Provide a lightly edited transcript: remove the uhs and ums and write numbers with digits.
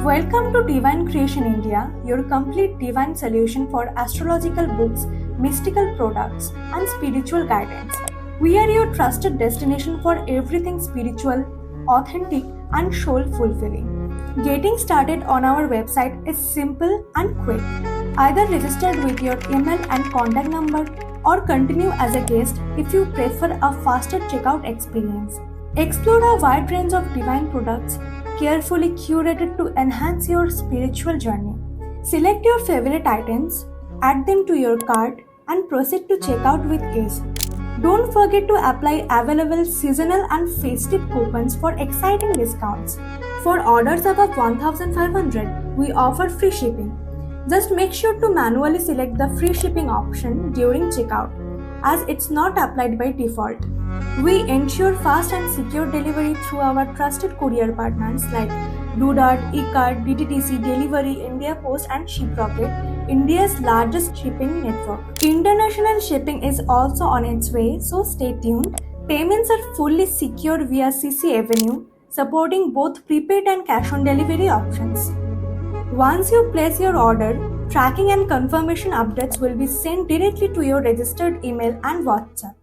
Welcome to Divine Creation India, your complete divine solution for astrological books, mystical products, and spiritual guidance. We are your trusted destination for everything spiritual, authentic, and soul fulfilling. Getting started on our website is simple and quick. Either register with your email and contact number or continue as a guest if you prefer a faster checkout experience. Explore a wide range of divine products carefully curated to enhance your spiritual journey. Select your favorite items, add them to your cart, and proceed to checkout with ease. Don't forget to apply available seasonal and festive coupons for exciting discounts. For orders above 1500, we offer free shipping. Just make sure to manually select the free shipping option during checkout, as it's not applied by default. We ensure fast and secure delivery through our trusted courier partners like Blue-Dart, eCard, DTDC, Delivery, India Post, and ShipRocket, India's largest shipping network. International shipping is also on its way, so stay tuned. Payments are fully secure via CC Avenue, supporting both prepaid and cash-on-delivery options. Once you place your order, tracking and confirmation updates will be sent directly to your registered email and WhatsApp.